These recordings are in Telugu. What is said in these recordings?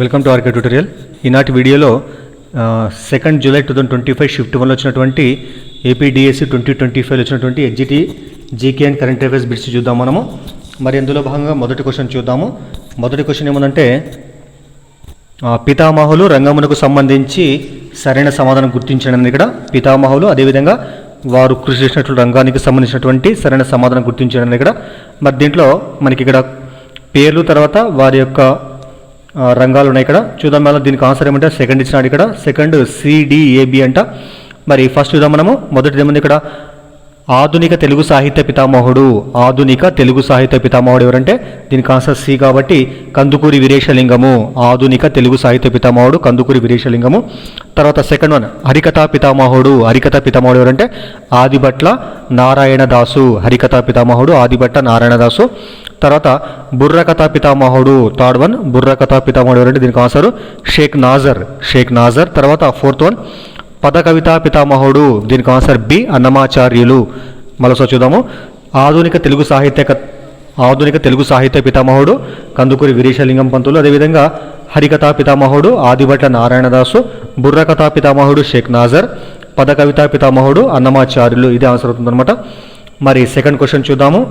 Welcome to RK tutorial. ఈనాటి వీడియోలో 2 జూలై 2025 షిఫ్ట్ 1లో వచ్చినటువంటి ఏపీడిఎస్సి 2025లో వచ్చినటువంటి SGT GK and current affairs bits చూద్దాం మనము. మరి అందులో భాగంగా మొదటి క్వశ్చన్ చూద్దాము. మొదటి క్వశ్చన్ ఏముందంటే, పితామహులు రంగమునకు సంబంధించి సరైన సమాధానం గుర్తించండి. ఇక్కడ పితామహులు, అదేవిధంగా వారు కృషి చేసినటువంటి రంగానికి సంబంధించినటువంటి సరైన సమాధానం గుర్తించండి. ఇక్కడ మరి దీంట్లో మనకి ఇక్కడ పేర్లు తర్వాత వారి యొక్క రంగాలు ఉన్నాయి. ఇక్కడ చూద్దాం. మళ్ళీ దీనికి ఆన్సర్ ఏమంటే సెకండ్ ఇచ్చినాడు. ఇక్కడ సెకండ్ సిడిఏబి అంట. మరి ఫస్ట్ చూద్దాం మనము. మొదటిది ఏముంది ఇక్కడ, ఆధునిక తెలుగు సాహిత్య పితామహుడు. ఆధునిక తెలుగు సాహిత్య పితామహుడు ఎవరంటే దీనికి ఆన్సర్ సి కాబట్టి కందుకూరి వీరేశలింగము. ఆధునిక తెలుగు సాహిత్య పితామహుడు కందుకూరి వీరేశలింగము. తర్వాత సెకండ్ వన్ హరికథా పితామహుడు. హరికథా పితామహుడు ఎవరంటే ఆదిభట్ల నారాయణదాసు. హరికథా పితామహుడు ఆదిభట్ల నారాయణదాసు. తర్వాత బుర్రకథా పితామహుడు. థర్డ్ వన్ బుర్రకథా పితామహుడు ఎవరంటే దీనికి ఆన్సర్ షేక్ నాజర్. షేక్ నాజర్. తర్వాత ఫోర్త్ వన్ పద కవితా పితామహుడు. దీనికి ఆన్సర్ బి అన్నమాచార్యులు. మరోసారి చూద్దాము. ఆధునిక తెలుగు సాహిత్య పితామహుడు కందుకూరి వీరేశలింగం పంతులు. అదేవిధంగా హరికథా పితామహుడు ఆదిభట్ల నారాయణదాసు. బుర్రకథా పితామహుడు షేక్ నాజర్. పద కవితా పితామహుడు అన్నమాచార్యులు. ఇది ఆన్సర్ అవుతుందన్నమాట. మరి సెకండ్ క్వశ్చన్ చూద్దాము.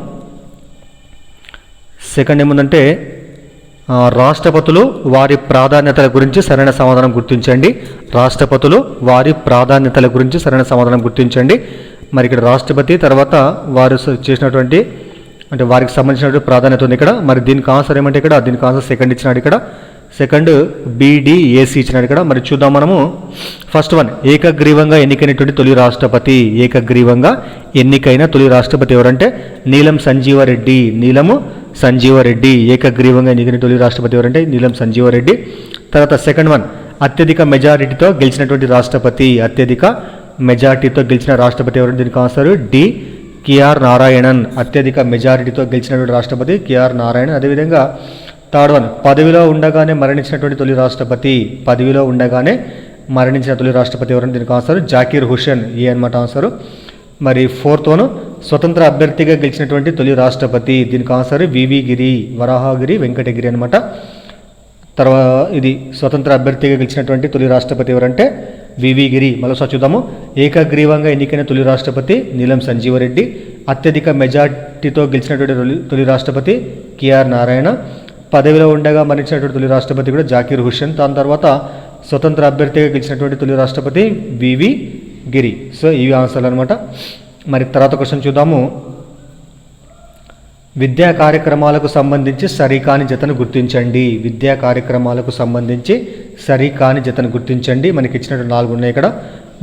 సెకండ్ ఏముందంటే, రాష్ట్రపతులు వారి ప్రాధాన్యతల గురించి సరైన సమాధానం గుర్తించండి. రాష్ట్రపతులు వారి ప్రాధాన్యతల గురించి సరైన సమాధానం గుర్తించండి. మరి ఇక్కడ రాష్ట్రపతి తర్వాత వారు చేసినటువంటి అంటే వారికి సంబంధించినటువంటి ప్రాధాన్యత ఉంది ఇక్కడ. మరి దీనికి ఆన్సర్ ఏమంటే ఇక్కడ దీనికి ఆన్సర్ సెకండ్ ఇచ్చినాడు. ఇక్కడ సెకండ్ బిడిఏసి ఇచ్చినాడు. ఇక్కడ మరి చూద్దాం మనము. ఫస్ట్ వన్ ఏకగ్రీవంగా ఎన్నికైనటువంటి తొలి రాష్ట్రపతి. ఏకగ్రీవంగా ఎన్నికైన తొలి రాష్ట్రపతి ఎవరంటే నీలం సంజీవరెడ్డి. నీలము సంజీవరెడ్డి. ఏకగ్రీవంగా ఎన్నికైన తొలి రాష్ట్రపతి ఎవరంటే నీలం సంజీవరెడ్డి. తర్వాత సెకండ్ వన్ అత్యధిక మెజారిటీతో గెలిచినటువంటి రాష్ట్రపతి. అత్యధిక మెజారిటీతో గెలిచిన రాష్ట్రపతి ఎవరంటే దీనికి ఆన్సర్ డి కేఆర్ నారాయణన్. అత్యధిక మెజారిటీతో గెలిచినటువంటి రాష్ట్రపతి కేఆర్ నారాయణన్. అదేవిధంగా థర్డ్ వన్ పదవిలో ఉండగానే మరణించినటువంటి తొలి రాష్ట్రపతి. పదవిలో ఉండగానే మరణించిన తొలి రాష్ట్రపతి ఎవరంటే దీనికి ఆన్సర్ జాకీర్ హుసేన్. ఏ అనమాట ఆన్సరు. మరి ఫోర్త్ వన్ స్వతంత్ర అభ్యర్థిగా గెలిచినటువంటి తొలి రాష్ట్రపతి. దీనికి ఆన్సర్ వివి గిరి, వరాహగిరి, వెంకటగిరి అనమాట. తర్వాత ఇది స్వతంత్ర అభ్యర్థిగా గెలిచినటువంటి తొలి రాష్ట్రపతి ఎవరంటే వివి గిరి. మరోసారి చూద్దాము. ఏకగ్రీవంగా ఎన్నికైన తొలి రాష్ట్రపతి నీలం సంజీవరెడ్డి. అత్యధిక మెజార్టీతో గెలిచినటువంటి తొలి రాష్ట్రపతి కేఆర్ నారాయణ. పదవిలో ఉండగా మరణించినటువంటి తొలి రాష్ట్రపతి కూడా జాకీర్ హుసేన్. దాని తర్వాత స్వతంత్ర అభ్యర్థిగా గెలిచినటువంటి తొలి రాష్ట్రపతి వివి గిరి. సో ఇవి ఆన్సర్లు అనమాట. మరి తర్వాత క్వశ్చన్ చూద్దాము. విద్యా కార్యక్రమాలకు సంబంధించి సరికాని జతను గుర్తించండి. విద్యా కార్యక్రమాలకు సంబంధించి సరికాని జతను గుర్తించండి. మనకి ఇచ్చినట్టు 4 ఉన్నాయి ఇక్కడ.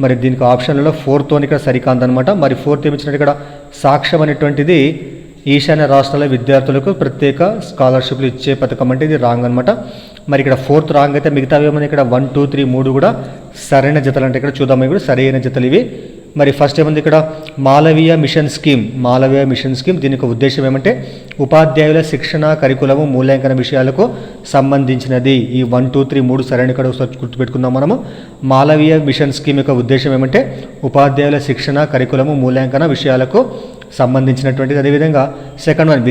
మరి దీనికి ఆప్షన్లలో ఫోర్త్ వన్ ఇక్కడ సరికాందనమాట. మరి ఫోర్త్ ఏమి ఇచ్చినట్టు ఇక్కడ సాక్ష్యం అనేటువంటిది ఈశాన్య రాష్ట్రాల విద్యార్థులకు ప్రత్యేక స్కాలర్షిప్లు ఇచ్చే పథకం అంటే ఇది రాంగ్ అనమాట. మరి ఇక్కడ ఫోర్త్ రాంగ్ అయితే మిగతావి ఏమన్నా ఇక్కడ 1, 2, 3, 3 కూడా సరైన జతలు అంటే ఇక్కడ చూద్దాం. కూడా సరైన జతలు ఇవి. మరి ఫస్ట్ ఏముంది ఇక్కడ Malaviya machine scheme. Malaviya machine scheme దీనికి ఉద్దేశం ఏమంటే ఉపాధ్యాయుల శిక్షణ కరికులము మూల్యాంకన విషయాలకు సంబంధించినది. ఈ 1, 2, 3, 3 సరైన ఇక్కడ గుర్తుపెట్టుకుందాం మనము. మాలవీయ మిషన్ స్కీమ్ యొక్క ఉద్దేశం ఏమంటే ఉపాధ్యాయుల శిక్షణ కరికులము మూల్యాంకన విషయాలకు సంబంధించినటువంటిది. అదేవిధంగా సెకండ్ వన్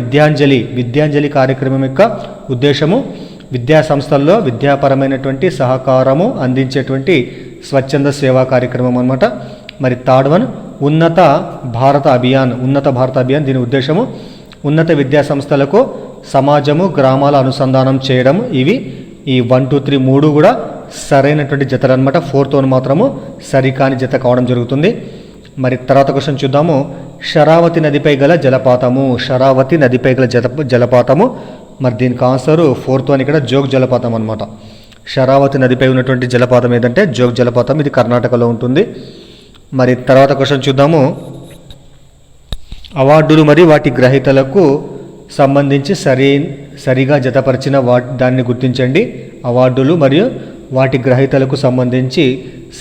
విద్యాంజలి కార్యక్రమం యొక్క ఉద్దేశము విద్యా సంస్థల్లో విద్యాపరమైనటువంటి సహకారము అందించేటువంటి స్వచ్ఛంద సేవా కార్యక్రమం అనమాట. మరి థర్డ్ వన్ ఉన్నత భారత అభియాన్ దీని ఉద్దేశము ఉన్నత విద్యా సంస్థలకు సమాజము గ్రామాల అనుసంధానం చేయడం. ఇవి ఈ 1, 2, 3, 3 కూడా సరైనటువంటి జతలు అనమాట. ఫోర్త్ వన్ మాత్రము సరికాని జత కావడం జరుగుతుంది. మరి తర్వాత క్వశ్చన్ చూద్దాము. శరావతి నదిపై గల జలపాతము. శరావతి నదిపై గల జలపాతము. మరి దీనికి ఆన్సరు ఫోర్త్ వన్ ఇక్కడ జోగ్ జలపాతం అనమాట. శరావతి నదిపై ఉన్నటువంటి జలపాతం ఏదంటే జోగ్ జలపాతం. ఇది కర్ణాటకలో ఉంటుంది. మరి తర్వాత క్వశ్చన్ చూద్దాము. అవార్డులు మరియు వాటి గ్రహీతలకు సంబంధించి సరిగా జతపరిచిన దాన్ని గుర్తించండి. అవార్డులు మరియు వాటి గ్రహీతలకు సంబంధించి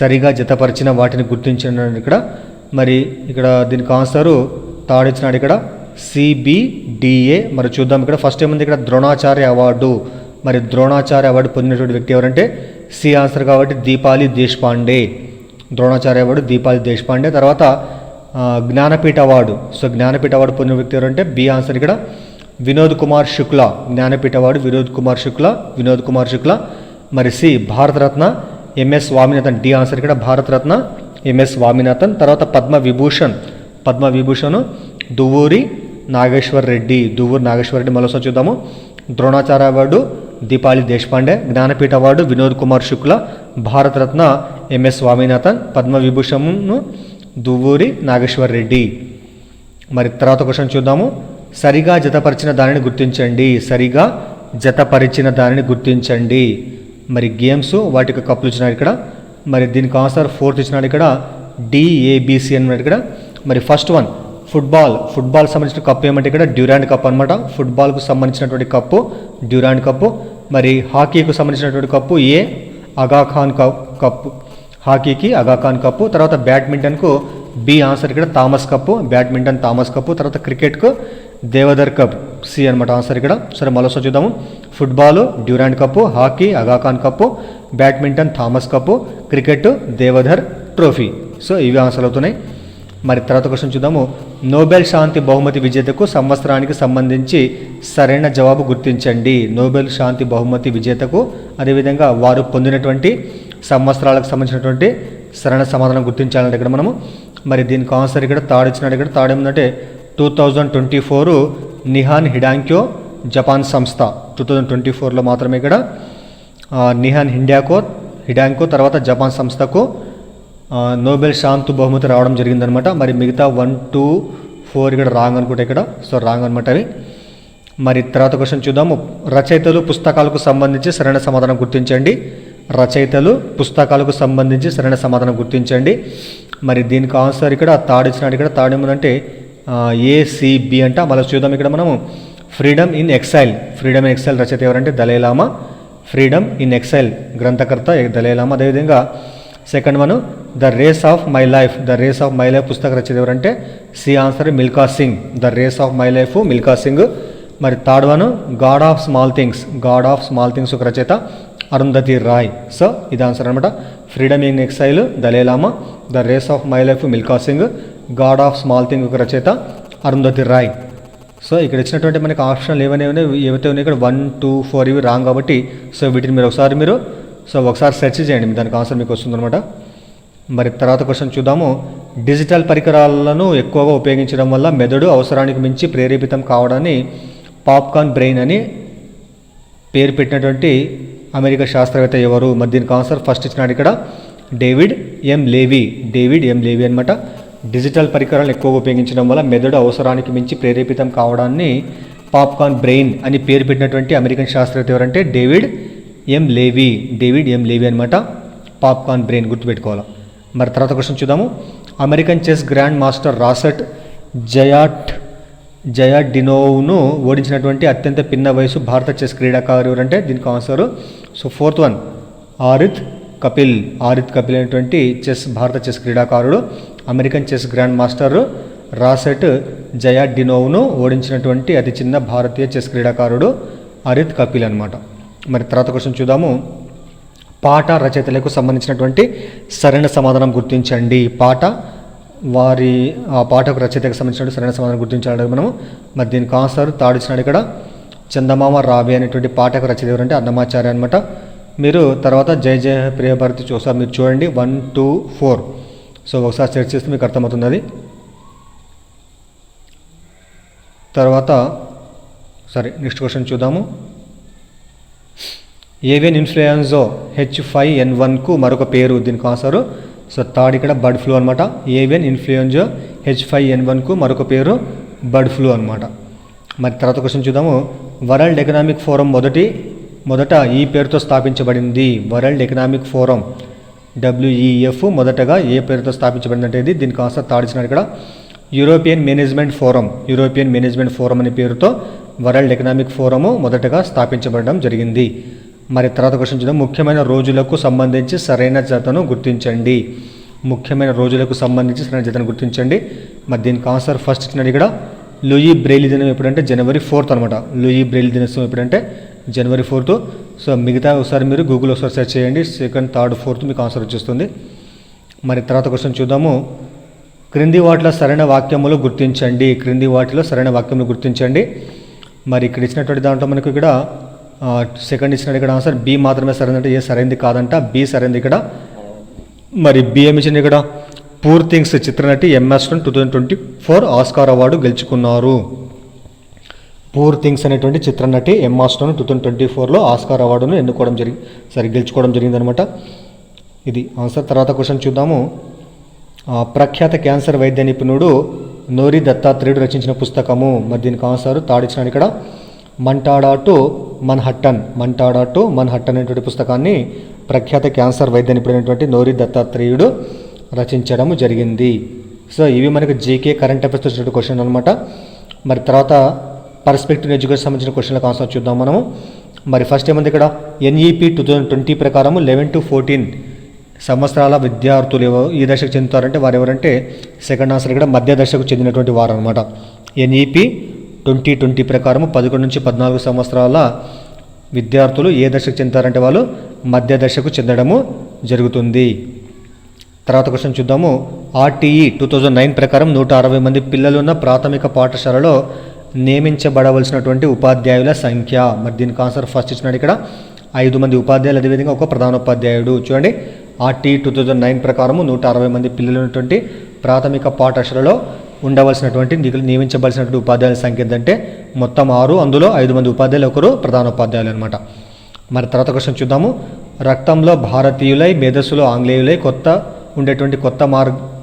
సరిగా జతపరిచిన వాటిని గుర్తించండి ఇక్కడ. మరి ఇక్కడ దీనికి ఆన్సరు థర్డ్ ఇచ్చినాడు ఇక్కడ సిబిడిఏ. మరి చూద్దాం. ఇక్కడ ఫస్ట్ ఏముంది ఇక్కడ ద్రోణాచార్య అవార్డు. మరి ద్రోణాచార్య అవార్డు పొందినటువంటి వ్యక్తి ఎవరంటే సి ఆన్సర్ కాబట్టి దీపాలి దేశపాండే. ద్రోణాచార్య అవార్డు దీపాలి దేశపాండే. తర్వాత Jnanpith award. So Jnanpith award పొందిన వ్యక్తి ఎవరంటే బి ఆన్సర్ ఇక్కడ వినోద్ కుమార్ శుక్లా. జ్ఞానపీఠ అవార్డు వినోద్ కుమార్ శుక్లా. మరి C Bharat Ratna MS Swaminathan, D answer ఇక్కడ భారతరత్న ఎంఎస్ స్వామినాథన్. తర్వాత పద్మవిభూషణ్ దువ్వూరి నాగేశ్వర్ రెడ్డి, మరోసారి చూద్దాము. ద్రోణాచార్య అవార్డు దీపాలి దేశపాండే, జ్ఞానపీఠ అవార్డు వినోద్ కుమార్ శుక్ల, భారతరత్న ఎంఎస్ స్వామినాథన్, పద్మవిభూషణ్ దువ్వూరి నాగేశ్వర్ రెడ్డి. మరి తర్వాత క్వశ్చన్ చూద్దాము. సరిగా జతపరిచిన దానిని గుర్తించండి. మరి గేమ్స్ వాటికి కప్పులు ఇచ్చినారు ఇక్కడ. మరి దీనికి ఆన్సర్ 4th ఇచ్చినాడు ఇక్కడ, డిఏబిసి అన్నాడు ఇక్కడ. మరి ఫస్ట్ వన్ ఫుట్బాల్ సంబంధించిన కప్పు ఏమంటే ఇక్కడ డ్యూరాండ్ కప్ అనమాట. ఫుట్బాల్కు సంబంధించినటువంటి కప్పు డ్యూరాండ్ కప్పు. మరి హాకీకు సంబంధించినటువంటి కప్పు అగాఖాన్ కప్పు, హాకీకి అగాఖాన్ కప్పు. తర్వాత బ్యాడ్మింటన్కు బి ఆన్సర్ ఇక్కడ Thomas cup, badminton Thomas cup. తర్వాత క్రికెట్కు దేవధర్ కప్, సి అనమాట ఆన్సర్ ఇక్కడ. సరే మరోసారి చూద్దాము. Football Durand cup, hockey Aga Khan cup, badminton Thomas cup, cricket Deodhar trophy. So ఇవి ఆన్సర్లు అవుతున్నాయి. మరి తర్వాత క్వశ్చన్ చూద్దాము. నోబెల్ శాంతి బహుమతి విజేతకు సంవత్సరానికి సంబంధించి సరైన జవాబు గుర్తించండి. నోబెల్ శాంతి బహుమతి విజేతకు అదేవిధంగా వారు పొందినటువంటి సంవత్సరాలకు సంబంధించినటువంటి సరైన సమాధానం గుర్తించాలంటే ఇక్కడ మనము. మరి దీనికి ఆన్సర్ ఇక్కడ థర్డ్ ఇచ్చినాడు. ఇక్కడ థర్డ్ ఏమిటంటే 2024 నిహాన్ జపాన్ సంస్థ 2024లో మాత్రమే ఇక్కడ నిహాన్ హిడాంకో తర్వాత జపాన్ సంస్థకు నోబెల్ శాంతి బహుమతి రావడం జరిగిందనమాట. మరి మిగతా 1, 2, 4 ఇక్కడ రాంగ్ అనుకుంటే ఇక్కడ. సో రాంగ్ అనమాట అవి. మరి తర్వాత క్వశ్చన్ చూద్దాము. రచయితలు పుస్తకాలకు సంబంధించి సరైన సమాధానం గుర్తించండి. మరి దీనికి ఆన్సర్ ఇక్కడ థర్డ్ ఇచ్చినాడు. ఇక్కడ థర్డ్ ఏముందంటే ఏసీబీ అంట. మళ్ళీ చూద్దాం ఇక్కడ మనము. ఫ్రీడమ్ ఇన్ ఎక్సైల్ రచయిత ఎవరంటే దలైలామా. ఫ్రీడమ్ ఇన్ ఎక్సైల్ గ్రంథకర్త దలైలామా. అదేవిధంగా second one the race of my life పుస్తక రచయిత ఎవరంటే C answer Milkha Singh. The race of my life Milkha Singh. మరి third one God of small things ఒక రచయిత అరుంధతి రాయ్. సో ఇది ఆన్సర్ అనమాట. Freedom in exile Dalai Lama, the race of my life Milkha Singh, God of small thing ఒక రచయిత అరుంధతి రాయ్. సో ఇక్కడ ఇచ్చినటువంటి మనకి ఆప్షన్లు ఏవైతే ఉన్నాయి ఇక్కడ 1, 2, 4 ఇవి రాంగ్ కాబట్టి సో వీటిని మీరు ఒకసారి సెర్చ్ చేయండి, దానికి ఆన్సర్ మీకు వస్తుందన్నమాట. మరి తర్వాత క్వశ్చన్ చూద్దాము. డిజిటల్ పరికరాలను ఎక్కువగా ఉపయోగించడం వల్ల మెదడు అవసరానికి మించి ప్రేరేపితం కావడాన్ని పాప్కార్న్ బ్రెయిన్ అని పేరు పెట్టినటువంటి అమెరికా శాస్త్రవేత్త ఎవరు? మరి దీనికి ఆన్సర్ ఫస్ట్ ఇచ్చినాడు ఇక్కడ డేవిడ్ ఎం లేవీ అనమాట. డిజిటల్ పరికరాలను ఎక్కువగా ఉపయోగించడం వల్ల మెదడు అవసరానికి మించి ప్రేరేపితం కావడాన్ని పాప్కార్న్ బ్రెయిన్ అని పేరు పెట్టినటువంటి అమెరికన్ శాస్త్రవేత్త ఎవరంటే డేవిడ్ ఎం లేవీ అనమాట. పాప్కార్న్ బ్రెయిన్ గుర్తుపెట్టుకోవాలి. మరి తర్వాత క్వశ్చన్ చూద్దాము. అమెరికన్ చెస్ గ్రాండ్ మాస్టర్ రాసెట్ జయాడినోవ్ను ఓడించినటువంటి అత్యంత పిన్న వయసు భారత చెస్ క్రీడాకారు ఎవరంటే దీనికి answer. So 4th one Aarit Kapil అనేటువంటి భారత చెస్ క్రీడాకారుడు. అమెరికన్ చెస్ గ్రాండ్ మాస్టర్ రాసెట్ జయాడినోవ్ను ఓడించినటువంటి అతి చిన్న భారతీయ చెస్ క్రీడాకారుడు ఆరిత్ కపిల్ అనమాట. మరి తర్వాత క్వశ్చన్ చూద్దాము. పాట రచయితలకు సంబంధించినటువంటి సరైన సమాధానం గుర్తించండి. ఆ పాటకు రచయితకు సంబంధించిన సరైన సమాధానం గుర్తించాలి మనము. మరి దీనికి ఆన్సర్ థర్డ్ ఇచ్చినాడు ఇక్కడ చందమామ రావి అనేటువంటి పాటకు రచయిత ఎవరంటే అన్నమాచార్య అనమాట. మీరు తర్వాత జయ జయ ప్రియభారతి ఒకసారి మీరు చూడండి 1, 2, 4. సో ఒకసారి సెర్చ్ చేస్తే మీకు అర్థమవుతుంది అది. తర్వాత నెక్స్ట్ క్వశ్చన్ చూద్దాము. ఏవియన్ ఇన్ఫ్లుయెన్జా H5N1కు మరొక పేరు, దీనికి ఆన్సర్. సో థర్డ్ ఇక్కడ బర్డ్ ఫ్లూ అనమాట. ఏవియన్ ఇన్ఫ్లుయెన్జా H5N1కు మరొక పేరు బర్డ్ ఫ్లూ అనమాట. మరి తర్వాత క్వశ్చన్ చూద్దాము. వరల్డ్ ఎకనామిక్ ఫోరం మొదట ఈ పేరుతో స్థాపించబడింది. వరల్డ్ ఎకనామిక్ ఫోరం WEF మొదటగా ఏ పేరుతో స్థాపించబడిందంటే ఇది. దీనికి ఆన్సర్ థర్డ్ ఇచ్చినాడు ఇక్కడ యూరోపియన్ మేనేజ్మెంట్ ఫోరం అనే పేరుతో వరల్డ్ ఎకనామిక్ ఫోరము మొదటగా స్థాపించబడడం జరిగింది. మరి తర్వాత క్వశ్చన్ చూద్దాం. ముఖ్యమైన రోజులకు సంబంధించి సరైన జతను గుర్తించండి. మరి దీనికి ఆన్సర్ ఫస్ట్ ఇచ్చినది ఇక్కడ లూయి బ్రెయిలీ దినం ఎప్పుడంటే January 4th అనమాట. లూయి బ్రెయిలీ దినోత్సవం ఎప్పుడంటే January 4th. సో మిగతా ఒకసారి మీరు గూగుల్ ఒకసారి సెర్చ్ చేయండి. 2nd, 3rd, 4th మీకు ఆన్సర్ వచ్చేస్తుంది. మరి తర్వాత క్వశ్చన్ చూద్దాము. క్రింది వాటిలో సరైన వాక్యములు గుర్తించండి. మరి ఇక్కడ ఇచ్చినటువంటి దాంట్లో మనకు ఇక్కడ సెకండ్ ఇచ్చినాడు ఇక్కడ ఆన్సర్ బి మాత్రమే సరైనదంటే ఏ సరైనది కాదంట, బి సరైనది ఇక్కడ. మరి బి ఏమి ఇచ్చింది ఇక్కడ, పూర్ థింగ్స్ చిత్రనటి ఎంఎస్ స్టోన్ 2024 ఆస్కార్ అవార్డు గెలుచుకున్నారు. పూర్ థింగ్స్ అనేటువంటి చిత్రనటి ఎంఎస్ స్టోన్ 2024లో ఆస్కార్ అవార్డును గెలుచుకోవడం జరిగిందనమాట. ఇది ఆన్సర్. తర్వాత క్వశ్చన్ చూద్దాము. ప్రఖ్యాత క్యాన్సర్ వైద్య నిపుణుడు నోరి దత్తాత్రేయుడు రచించిన పుస్తకము. మరి దీనికి ఆన్సర్ తాడిచ్చినాడు ఇక్కడ, మంటాడా టు మన్హట్టన్ అనేటువంటి పుస్తకాన్ని ప్రఖ్యాత క్యాన్సర్ వైద్య నిపుణుడైనటువంటి నోరి దత్తాత్రేయుడు రచించడం జరిగింది. సో ఇవి మనకు జీకే కరెంట్ అఫైర్స్ వచ్చినటువంటి క్వశ్చన్ అనమాట. మరి తర్వాత పర్స్పెక్టివ్ ఎడ్యుకేషన్ సంబంధించిన క్వశ్చన్లకు ఆన్సర్ చూద్దాం మనము. మరి ఫస్ట్ ఏముంది ఇక్కడ, ఎన్ఈపి 2020 ప్రకారము 11 to 14 సంవత్సరాల విద్యార్థులు ఈ దశకు చెందుతారంటే వారు ఎవరంటే సెకండ్ ఆన్సర్ ఇక్కడ మధ్య దశకు చెందినటువంటి వారు అనమాట. ఎన్ఈపి 2020 ప్రకారము 11 నుంచి 14 సంవత్సరాల విద్యార్థులు ఏ దశకు చెందుతారంటే వాళ్ళు మధ్య దశకు చెందడము జరుగుతుంది. తర్వాత క్వశ్చన్ చూద్దాము. ఆర్టీఈ 2009 ప్రకారం 160 మంది పిల్లలు ఉన్న ప్రాథమిక పాఠశాలలో నియమించబడవలసినటువంటి ఉపాధ్యాయుల సంఖ్య. మరి దీనికి ఆన్సర్ ఫస్ట్ ఇచ్చినాడు ఇక్కడ 5 మంది ఉపాధ్యాయులు, అదేవిధంగా ఒక ప్రధానోపాధ్యాయుడు. చూడండి, ఆర్టీఈ 2009 ప్రకారము 160 మంది పిల్లలు ఉన్నటువంటి ప్రాథమిక పాఠశాలలో ఉండవలసినటువంటి నియమించవలసినటువంటి ఉపాధ్యాయుల సంఖ్య ఏంటంటే మొత్తం 6, అందులో 5 మంది ఉపాధ్యాయులు, ఒకరు ప్రధానోపాధ్యాయులు అనమాట. మరి తర్వాత క్వశ్చన్ చూద్దాము. రక్తంలో భారతీయులై మేధస్సులో ఆంగ్లేయులై ఉండేటువంటి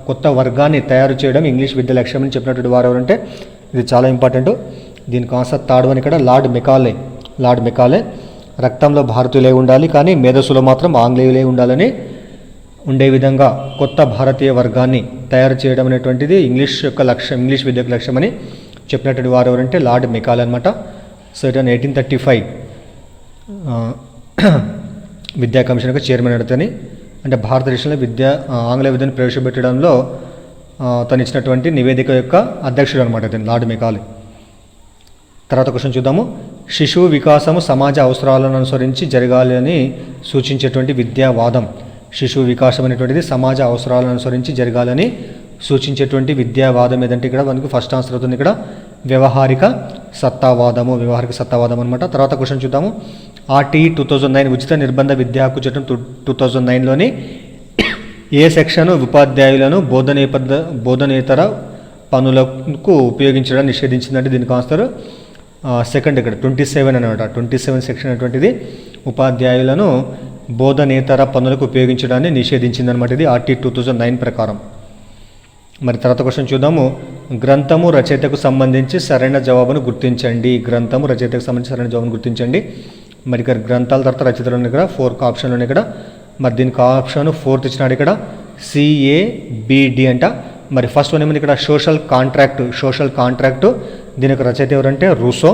కొత్త వర్గాన్ని తయారు చేయడం ఇంగ్లీష్ విద్య లక్ష్యం అని చెప్పినటువంటి వారు ఎవరంటే ఇది చాలా ఇంపార్టెంట్. దీనికి ఆన్సర్ థర్డ్ వన్ ఇక్కడ లార్డ్ మెకాలే. రక్తంలో భారతీయులై ఉండాలి కానీ మేధస్సులో మాత్రం ఆంగ్లేయులై ఉండే విధంగా కొత్త భారతీయ వర్గాన్ని తయారు చేయడం అనేటువంటిది ఇంగ్లీష్ విద్య యొక్క లక్ష్యం అని చెప్పినటువంటి వారు ఎవరంటే లార్డ్ మెకాలే అనమాట. సో ఇట్ 1835 విద్యా కమిషన్ యొక్క చైర్మన్ అడుగుతాని, అంటే భారతదేశంలో ఆంగ్ల విద్యను ప్రవేశపెట్టడంలో తను ఇచ్చినటువంటి నివేదిక యొక్క అధ్యక్షుడు అనమాట అతను లార్డ్ మెకాలే. తర్వాత క్వశ్చన్ చూద్దాము. శిశువు వికాసము సమాజ అవసరాలను అనుసరించి జరగాలి అని సూచించేటువంటి విద్యావాదం. శిశువు వికాసం అనేటువంటిది సమాజ అవసరాలను అనుసరించి జరగాలని సూచించేటువంటి విద్యావాదం ఏదంటే ఇక్కడ మనకు ఫస్ట్ ఆన్సర్ అవుతుంది ఇక్కడ వ్యవహారిక సత్తావాదము అనమాట. తర్వాత క్వశ్చన్ చూద్దాము. ఆర్టీఈ 2009 ఉచిత నిర్బంధ విద్యా హక్కు చట్టం 2009లోని ఏ సెక్షన్ ఉపాధ్యాయులను బోధనేతర పనులకు ఉపయోగించడం నిషేధించిందంటే దీనికి ఆన్సర్ సెకండ్ ఇక్కడ 27 అనమాట. 27 సెక్షన్ అనేటువంటిది ఉపాధ్యాయులను బోధనేతర పనులకు ఉపయోగించడాన్ని నిషేధించిందనమాట. ఇది ఆర్టీ 2009 ప్రకారం. మరి తర్వాత క్వశ్చన్ చూద్దాము. గ్రంథము రచయితకు సంబంధించి సరైన జవాబును గుర్తించండి. మరి ఇక్కడ గ్రంథాల తర్వాత రచయితలు ఉన్నాయి ఇక్కడ 4 ఆప్షన్లు ఉన్నాయి ఇక్కడ. మరి దీనికి ఆప్షన్ 4th ఇచ్చినాడు ఇక్కడ CABD అంట. మరి ఫస్ట్ వన్ ఏమైంది ఇక్కడ సోషల్ కాంట్రాక్ట్ దీని యొక్క రచయిత ఎవరంటే రూసో.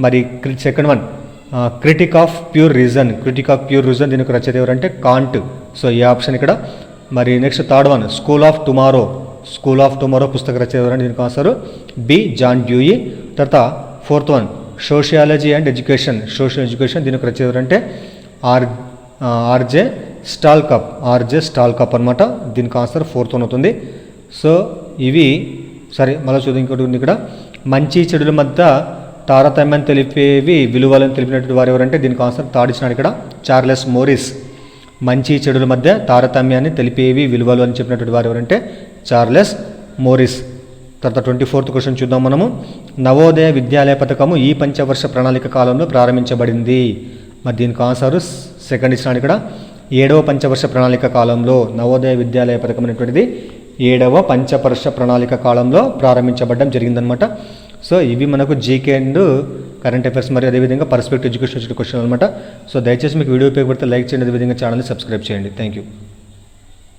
మరి second one critique of pure reason దీని యొక్క రచయిత ఎవరంటే కాంట్. సో ఈ ఆప్షన్ ఇక్కడ. మరి next third one school of tomorrow పుస్తక రచయిత ఎవరంటే దీనికి ఆన్సర్ బి జాన్ డ్యూయి. తర్వాత 4th one sociology and education దీని యొక్క రచయిత ఎవరంటే ఆర్జే స్టాల్కప్ అనమాట. దీనికి ఆన్సర్ 4th వన్ అవుతుంది. సో ఇవి సరే మళ్ళీ చూద్దాం. ఇంకోటి ఉంది ఇక్కడ మంచి చెడుల మధ్య తారతమ్యాన్ని తెలిపేవి విలువలను తెలిపినటువంటి వారు ఎవరంటే దీనికి ఆన్సర్ థర్డ్ ఇచ్చినాడు ఇక్కడ చార్లెస్ మోరిస్. మంచి చెడుల మధ్య తారతమ్యాన్ని తెలిపేవి విలువలు అని చెప్పినటువంటి వారు ఎవరంటే చార్లెస్ మోరిస్. తర్వాత 24th క్వశ్చన్ చూద్దాం మనము. నవోదయ విద్యాలయ పథకము ఈ పంచవర్ష ప్రణాళిక కాలంలో ప్రారంభించబడింది. మరి దీనికి ఆన్సర్ సెకండ్ ఇచ్చినాడు ఇక్కడ 7వ పంచవర్ష ప్రణాళిక కాలంలో నవోదయ విద్యాలయ పథకం అనేటువంటిది 7వ పంచవర్ష ప్రణాళిక కాలంలో ప్రారంభించబడడం జరిగిందనమాట. సో ఇవి మనకు జీకే అండ్ కరెంట్ అఫైర్స్ మరియు అదేవిధంగా పర్స్పెక్టివ్ ఎడ్యుకేషన్ క్వశ్చన్ అనమాట. సో దయచేసి మీకు వీడియో ఉపయోగపడితే లైక్ చేయండి, అదేవిధంగా ఛానల్ని సబ్స్క్రైబ్ చేయండి. Thank you.